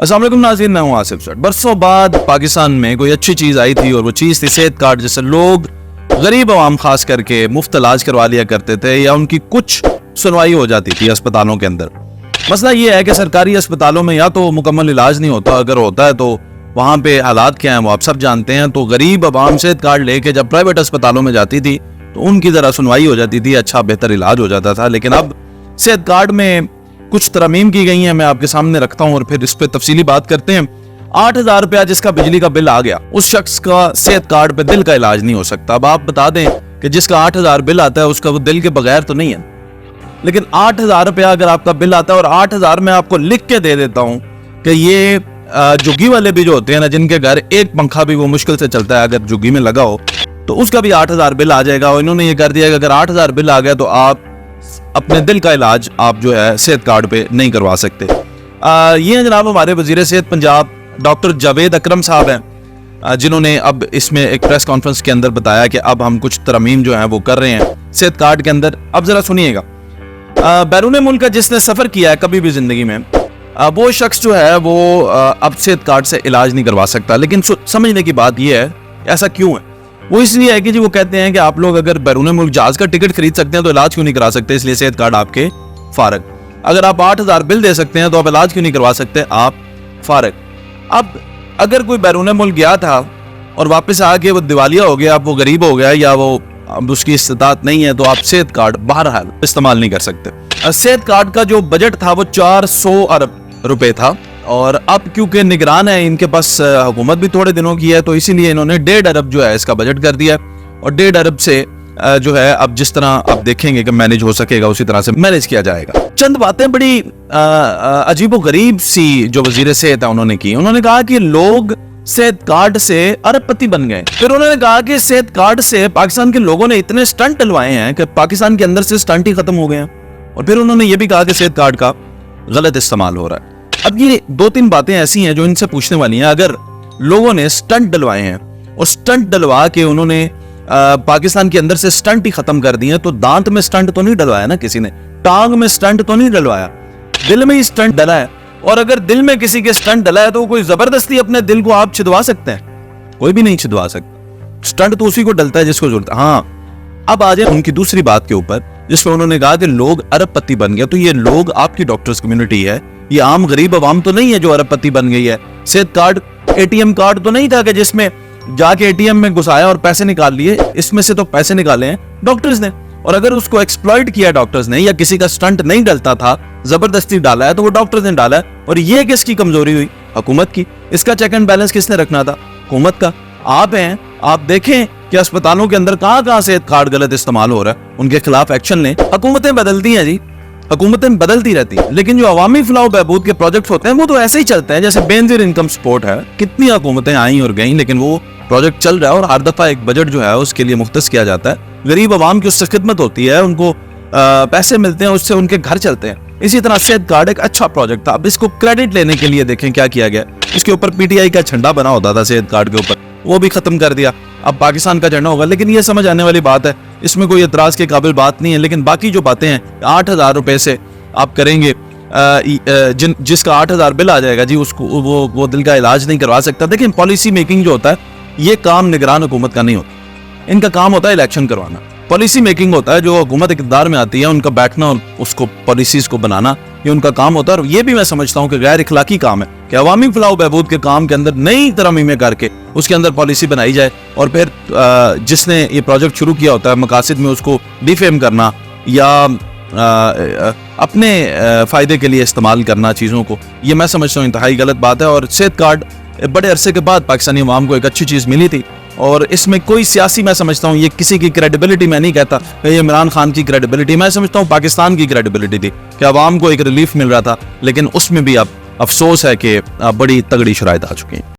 अस्सलाम वालेकुम नाज़रीन, मैं हूं आसिफ सर। बरसों बाद पाकिस्तान में कोई अच्छी चीज़ आई थी और वो चीज़ थी सेहत कार्ड, जिससे लोग गरीब आवाम खास करके मुफ्त इलाज करवा लिया करते थे या उनकी कुछ सुनवाई हो जाती थी अस्पतालों के अंदर। मसला ये है कि सरकारी अस्पतालों में या तो मुकम्मल इलाज नहीं होता, अगर होता है तो वहाँ पे हालात क्या हैं वो आप सब जानते हैं। तो गरीब आवाम सेहत कार्ड लेके जब प्राइवेट अस्पतालों में जाती थी तो उनकी ज़रा सुनवाई हो जाती थी, अच्छा बेहतर इलाज हो जाता था। लेकिन अब सेहत कार्ड में कुछ तरमीम की गई हैं, मैं आपके सामने रखता हूँ और फिर इस पर तफसीली बात करते हैं। 8,000 रुपया जिसका बिजली का बिल आ गया, उस शख्स का सेहत कार्ड पे दिल का इलाज नहीं हो सकता। अब आप बता दें कि जिसका 8,000 बिल आता है उसका वो दिल के बगैर तो नहीं है, लेकिन 8,000 रुपया अगर आपका बिल आता है और 8,000 में आपको लिख के दे देता हूँ कि ये झुग्गी वाले भी जो होते हैं ना, जिनके घर एक पंखा भी वो मुश्किल से चलता है, अगर झुग्गी में लगा हो तो उसका भी 8,000 बिल आ जाएगा। और इन्होंने ये कर दिया कि अगर 8,000 बिल आ गया तो आप अपने दिल का इलाज आप जो है सेहत कार्ड पे नहीं करवा सकते। ये हैं जनाब हमारे वजीर सेहत पंजाब डॉक्टर जावेद अकरम साहब हैं, जिन्होंने अब इसमें एक प्रेस कॉन्फ्रेंस के अंदर बताया कि अब हम कुछ तरमीम जो है वो कर रहे हैं सेहत कार्ड के अंदर। अब जरा सुनिएगा। बैरून मुल्क का जिसने सफर किया है कभी भी जिंदगी में, वो शख्स जो है वो अब सेहत कार्ड से इलाज नहीं करवा सकता। लेकिन समझने की बात यह है ऐसा क्यों है। वो इसलिए है कि जी वो कहते हैं कि आप लोग अगर बैरून मुल्क जहाज का टिकट खरीद सकते हैं तो इलाज क्यों नहीं करा सकते, इसलिए सेहत कार्ड आपके फारग। अगर आप 8,000 बिल दे सकते हैं तो आप इलाज क्यों नहीं करवा सकते, आप फारग। अब अगर कोई बैरून मुल्क गया था और वापस आके वो दिवालिया हो गया, अब वो गरीब हो गया या वो अब उसकी इस्तात नहीं है, तो आप सेहत कार्ड बहरहाल इस्तेमाल नहीं कर सकते। सेहत कार्ड का जो बजट था वो 400 अरब रुपए था, और अब क्योंकि निगरान है इनके पास, हुकूमत भी थोड़े दिनों की है, तो इसीलिए इन्होंने 1.5 अरब जो है इसका बजट कर दिया। और 1.5 अरब से जो है अब जिस तरह आप देखेंगे कि मैनेज हो सकेगा उसी तरह से मैनेज किया जाएगा। चंद बातें बड़ी अजीबो गरीब सी जो वजीर सेहत है उन्होंने की। उन्होंने कहा कि लोग सेहत कार्ड से अरबपति बन गए। फिर उन्होंने कहा कि सेहत कार्ड से पाकिस्तान के लोगों ने इतने स्टंट डलवाए हैं कि पाकिस्तान के अंदर से स्टंट ही खत्म हो गए हैं। और फिर उन्होंने ये भी कहा कि सेहत कार्ड का गलत इस्तेमाल हो रहा है। अब ये 2-3 बातें ऐसी हैं जो इनसे पूछने वाली हैं। अगर लोगों ने स्टंट डलवाए हैं और स्टंट डलवा के उन्होंने पाकिस्तान के अंदर से स्टंट ही खत्म कर दिए, तो दांत में स्टंट तो नहीं डलवाया ना किसी ने, टांग में स्टंट तो नहीं डलवाया, दिल में ही स्टंट डला है। और अगर दिल में किसी के स्टंट डला है तो कोई जबरदस्ती अपने दिल को आप छिदवा सकते हैं, कोई भी नहीं छिदवा सकता। स्टंट तो उसी को डलता है जिसको जरूरत है। हाँ, अब आ जाए उनकी दूसरी बात के ऊपर, जिसमें उन्होंने कहा कि लोग अरबपति बन गए। तो ये लोग आपकी डॉक्टर्स कम्युनिटी है, ये आम गरीब आवाम तो नहीं है जो अरबपति बन गई है। सेहत कार्ड एटीएम कार्ड तो नहीं था कि जिसमें जाके एटीएम में घुसाया और पैसे निकाल लिए। इसमें से तो पैसे निकाले हैं डॉक्टर्स ने, और अगर उसको एक्सप्लॉइट किया डॉक्टर्स ने, या किसी का स्टंट नहीं डलता था जबरदस्ती डाला है तो वो डॉक्टर्स ने डाला है। और ये किसकी कमजोरी हुई, हुकूमत की। इसका चेक एंड बैलेंस किसने रखना था, हुकूमत का। आप हैं, आप देखें कि अस्पतालों के अंदर कहां सेहत कार्ड गलत इस्तेमाल हो रहा है, उनके खिलाफ एक्शन लें। हुकूमतें बदलती हैं जी, हुकूमतें बदलती रहती हैं, लेकिन जो अवामी फलाह बहबूद के प्रोजेक्ट्स होते हैं वो तो ऐसे ही चलते हैं। जैसे बेनजीर इनकम सपोर्ट है, कितनी हुकूमतें आई और गई, लेकिन वो प्रोजेक्ट चल रहा है और हर दफा एक बजट जो है उसके लिए मुख्तस किया जाता है। गरीब आवाम की उससे खिदमत होती है, उनको पैसे मिलते हैं, उससे उनके घर चलते हैं। इसी तरह सेहत कार्ड एक अच्छा प्रोजेक्ट था। अब इसको क्रेडिट लेने के लिए देखें क्या किया गया। इसके ऊपर पीटीआई का झंडा बना होता था सेहत कार्ड के ऊपर, वो भी खत्म कर दिया, अब पाकिस्तान का झंडा होगा। लेकिन ये समझ आने वाली बात है, इसमें कोई एतराज के काबिल बात नहीं है। लेकिन बाकी जो बातें हैं, 8,000 रुपए से आप करेंगे, जिसका 8,000 बिल आ जाएगा जी, उसको वो दिल का इलाज नहीं करवा सकता। देखिए, पॉलिसी मेकिंग जो होता है ये काम निगरान हुकूमत का नहीं होता, इनका काम होता है इलेक्शन करवाना। पॉलिसी मेकिंग होता है जो हुकूमत इक़्तिदार में आती है, उनका बैठना और उसको पॉलिसीज को बनाना, ये उनका काम होता है। और ये भी मैं समझता हूँ कि गैर इखलाकी काम है कि अवामी फलाह बहबूद के काम के अंदर नई तरमीमें करके उसके अंदर पॉलिसी बनाई जाए, और फिर जिसने ये प्रोजेक्ट शुरू किया होता है मकासद में उसको डिफेम करना या अपने फ़ायदे के लिए इस्तेमाल करना चीज़ों को, ये मैं समझता हूँ इंतहाई गलत बात है। और सेहत कार्ड बड़े अरसे के बाद पाकिस्तानी अवाम को एक अच्छी चीज़ मिली थी, और इसमें कोई सियासी, मैं समझता हूँ ये किसी की क्रेडिबिलिटी मैं नहीं कहता, ये इमरान खान की क्रेडिबिलिटी, मैं समझता हूँ पाकिस्तान की क्रेडिबिलिटी थी कि अवाम को एक रिलीफ मिल रहा था। लेकिन उसमें भी अब अफसोस है कि बड़ी तगड़ी शराइत आ चुकी हैं।